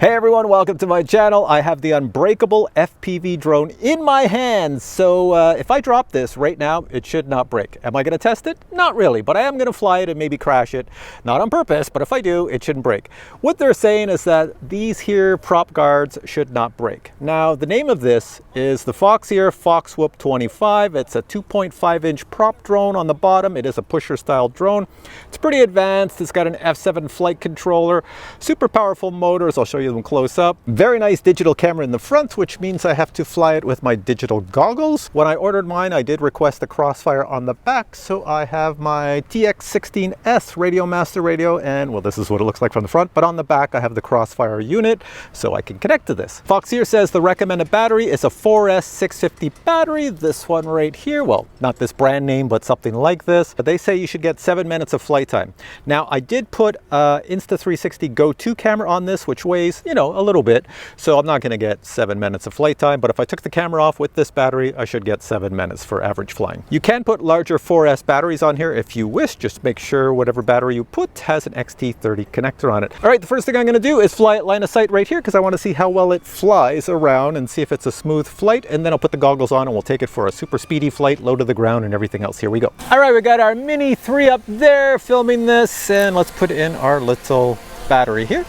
Hey everyone, welcome to my channel. I have the Unbreakable FPV drone in my hands. So if I drop this right now, it should not break. Am I going to test it? Not really, but I am going to fly it and maybe crash it. Not on purpose, but if I do, it shouldn't break. What they're saying is that these here prop guards should not break. Now, the name of this is the FOXEER Foxwhoop 25. It's a 2.5-inch prop drone on the bottom. It is a pusher style drone. It's pretty advanced. It's got an F7 flight controller, super powerful motors. I'll show you them close up. Very nice digital camera in the front, which means I have to fly it with my digital goggles. When I ordered mine, I did request a CROSSFIRE on the back, so I have my TX16S RADIOMASTER radio, and well, this is what it looks like from the front, but on the back I have the CROSSFIRE unit, so I can connect to this. FOXEER says the recommended battery is a 4S650 battery, this one right here. Well, not this brand name, but something like this. But they say you should get 7 minutes of flight time. Now, I did put Insta360 Go 2 camera on this, which weighs, you know, a little bit, so I'm not going to get 7 minutes of flight time, but if I took the camera off with this battery, I should get 7 minutes for average flying. You can put larger 4S batteries on here if you wish. Just make sure whatever battery you put has an XT30 connector on it. All right, the first thing I'm going to do is fly it line of sight right here because I want to see how well it flies around and see if it's a smooth flight, and then I'll put the goggles on and we'll take it for a super speedy flight, low to the ground and everything else. Here we go. All right, we got our Mini 3 up there filming this, and let's put in our little battery here.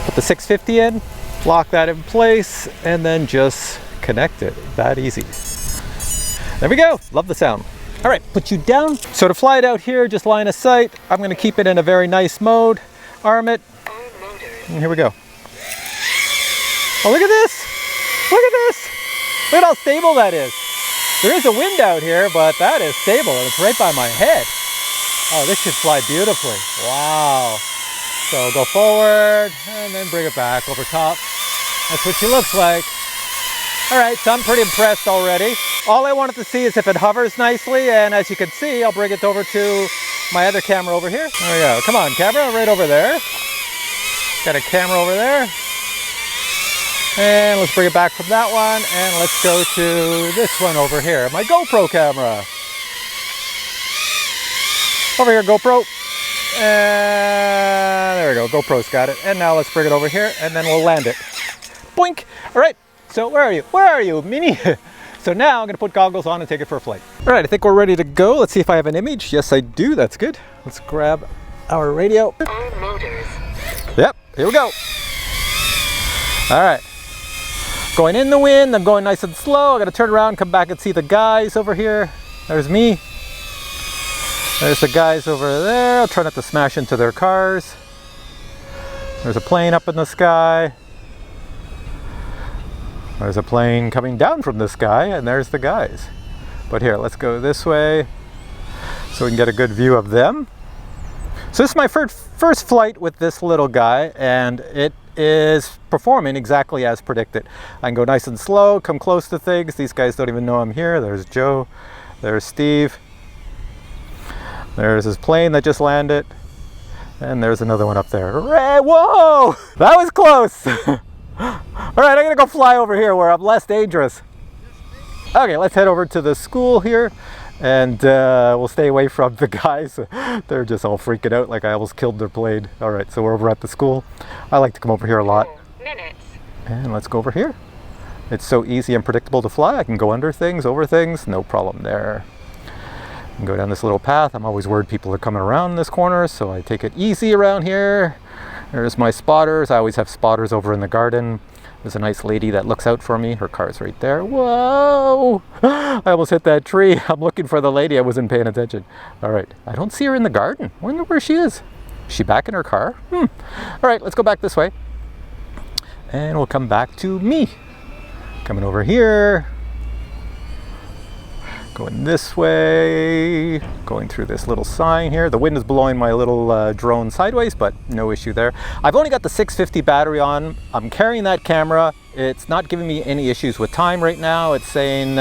Put the 650 in, lock that in place, and then just connect it. That easy. There we go. Love the sound. All right, put you down. So to fly it out here, just line of sight, I'm going to keep it in a very nice mode. Arm it. And here we go. Oh, look at this. Look at this. Look at how stable that is. There is a wind out here, but that is stable, and it's right by my head. Oh, this should fly beautifully. Wow. So go forward and then bring it back over top. That's what she looks like. All right, so I'm pretty impressed already. All I wanted to see is if it hovers nicely, and as you can see, I'll bring it over to my other camera over here. There we go. Come on, camera, right over there. Got a camera over there. And let's bring it back from that one, and let's go to this one over here, my GoPro camera. Over here, GoPro. And there we go, GoPro's got it. And now let's bring it over here, and then we'll land it. Boink! All right, so where are you? Where are you, Mini? So now I'm gonna put goggles on and take it for a flight. All right, I think we're ready to go. Let's see if I have an image. Yes, I do, that's good. Let's grab our radio. All motors. Yep, here we go. All right. Going in the wind, I'm going nice and slow. I gotta turn around, come back and see the guys over here. There's me. There's the guys over there. I'll try not to smash into their cars. There's a plane up in the sky. There's a plane coming down from the sky, and there's the guys. But here, let's go this way so we can get a good view of them. So this is my first flight with this little guy, and it is performing exactly as predicted. I can go nice and slow, come close to things. These guys don't even know I'm here. There's Joe, there's Steve, there's his plane that just landed, and there's another one up there. Whoa, that was close. All right, I'm gonna go fly over here where I'm less dangerous. Okay, let's head over to the school here, and we'll stay away from the guys. They're just all freaking out like I almost killed their plane. All right, so we're over at the school. I like to come over here a lot. And let's go over here. It's so easy and predictable to fly. I can go under things, over things, no problem there. I can go down this little path. I'm always worried people are coming around this corner, so I take it easy around here. There's my spotters. I always have spotters over in the garden. There's a nice lady that looks out for me. Her car's right there. Whoa! I almost hit that tree. I'm looking for the lady. I wasn't paying attention. All right. I don't see her in the garden. I wonder where she is. Is she back in her car? All right. Let's go back this way. And we'll come back to me. Coming over here. Going this way, going through this little sign here. The wind is blowing my little drone sideways, but no issue there. I've only got the 650 battery on. I'm carrying that camera. It's not giving me any issues with time right now. It's saying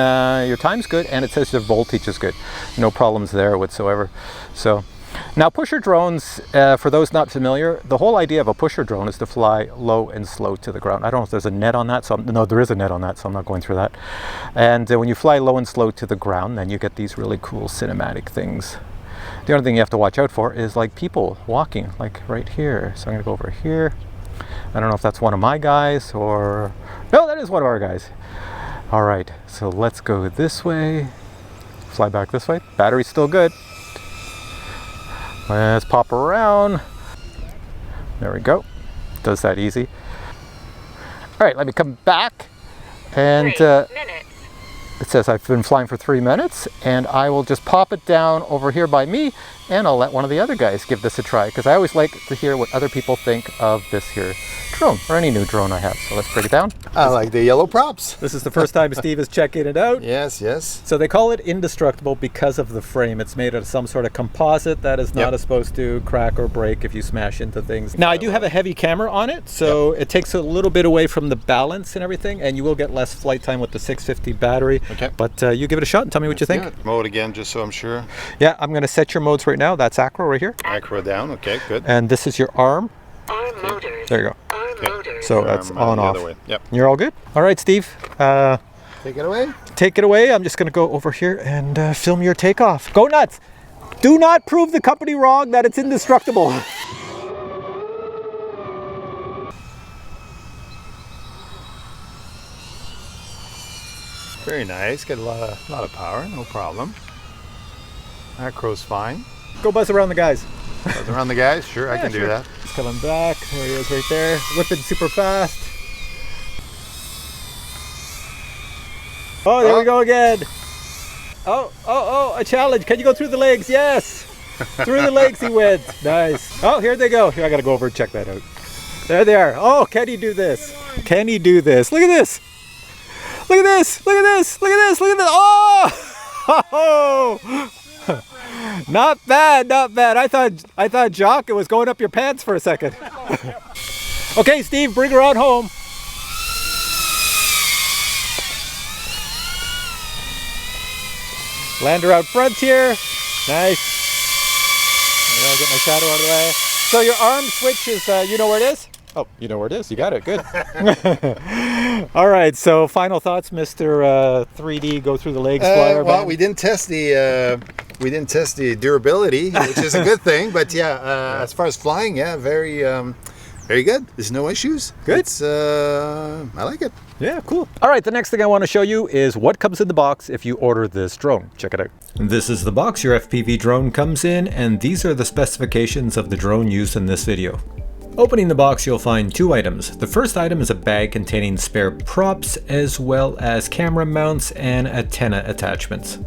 your time's good, and it says your voltage is good. No problems there whatsoever. So now pusher drones, for those not familiar, the whole idea of a pusher drone is to fly low and slow to the ground. I don't know if there's a net on that, so no, there is a net on that, so I'm not going through that. And when you fly low and slow to the ground, then you get these really cool cinematic things. The only thing you have to watch out for is like people walking, like right here. So I'm gonna go over here. I don't know if that's one of my guys or... No, that is one of our guys. All right, so let's go this way. Fly back this way. Battery's still good. Let's pop around. There we go. Does that easy. All right, let me come back. And it says I've been flying for 3 minutes, and I will just pop it down over here by me, and I'll let one of the other guys give this a try, because I always like to hear what other people think of this here drone, or any new drone I have. So let's break it down. I like the yellow props. This is the first time Steve is checking it out. Yes, yes. So they call it indestructible because of the frame. It's made out of some sort of composite that is not supposed to crack or break if you smash into things. Now I do have a heavy camera on it, so it takes a little bit away from the balance and everything, and you will get less flight time with the 650 battery. Okay. But you give it a shot and tell me what you think. Mode again, just so I'm sure. Yeah, I'm going to set your modes right now. That's acro right here. Acro down, okay, good. And this is your arm. Arm motors. There you go. Arm motors. So that's on off. Yep. You're all good? All right, Steve. Take it away. Take it away. I'm just going to go over here and film your takeoff. Go nuts. Do not prove the company wrong that it's indestructible. Very nice. Get a lot of power, no problem. Acro's fine. Go buzz around the guys. Buzz around the guys? Sure, I can do that. He's coming back. There he is right there. Whipping super fast. Oh, there we go again. Oh, a challenge. Can you go through the legs? Yes. Through the legs he went. Nice. Oh, here they go. Here, I got to go over and check that out. There they are. Oh, can he do this? Can he do this? Look at this. Look at this. Look at this. Look at this. Look at this. Oh! Not bad, not bad. I thought Jock, it was going up your pants for a second. Okay, Steve, bring her on home. Land her out front here. Nice. I'll get my shadow out of the way. So your arm switch is, you know where it is? Oh, you know where it is. You got it. Good. All right. So final thoughts, Mr. 3D go through the legs flyer. Well, we didn't test the durability, which is a good thing. But yeah, as far as flying, yeah, very good. There's no issues. Good. I like it. Yeah, cool. All right, the next thing I want to show you is what comes in the box if you order this drone. Check it out. This is the box your FPV drone comes in, and these are the specifications of the drone used in this video. Opening the box, you'll find two items. The first item is a bag containing spare props, as well as camera mounts and antenna attachments.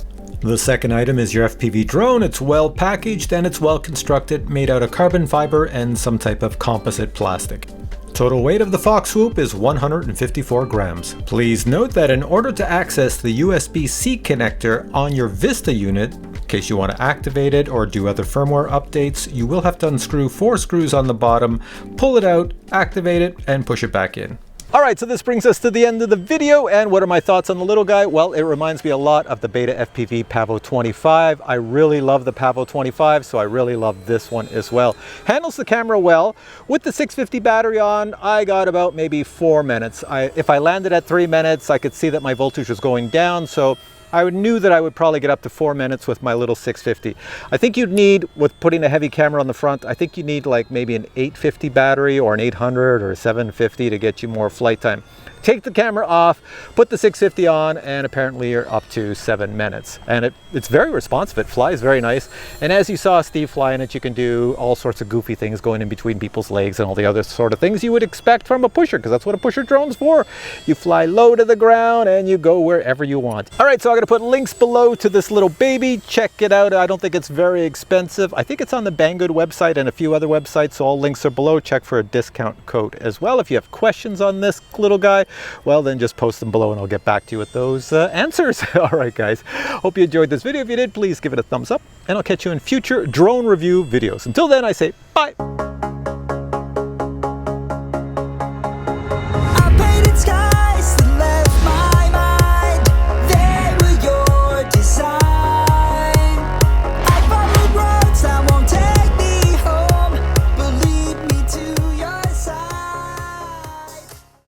The second item is your FPV drone. It's well packaged and it's well constructed, made out of carbon fiber and some type of composite plastic. Total weight of the Foxwhoop is 154 grams. Please note that in order to access the USB-C connector on your Vista unit, in case you want to activate it or do other firmware updates, you will have to unscrew 4 screws on the bottom, pull it out, activate it, and push it back in. All right, so this brings us to the end of the video, and what are my thoughts on the little guy? Well, it reminds me a lot of the Beta FPV Pavo 25. I really love the Pavo 25, so I really love this one as well. Handles the camera well. With the 650 battery on, I got about maybe 4 minutes. If I landed at 3 minutes, I could see that my voltage was going down, so I knew that I would probably get up to 4 minutes with my little 650. I think you'd need, with putting a heavy camera on the front, I think you need like maybe an 850 battery or an 800 or a 750 to get you more flight time. Take the camera off, put the 650 on, and apparently you're up to 7 minutes. And it's very responsive, it flies very nice. And as you saw Steve flying it, you can do all sorts of goofy things going in between people's legs and all the other sort of things you would expect from a pusher, because that's what a pusher drone's for. You fly low to the ground and you go wherever you want. All right, so I'm gonna put links below to this little baby. Check it out. I don't think it's very expensive. I think it's on the Banggood website and a few other websites, so all links are below. Check for a discount code as well. If you have questions on this little guy, well, then just post them below and I'll get back to you with those answers. All right, guys. Hope you enjoyed this video. If you did, please give it a thumbs up, and I'll catch you in future drone review videos. Until then, I say bye.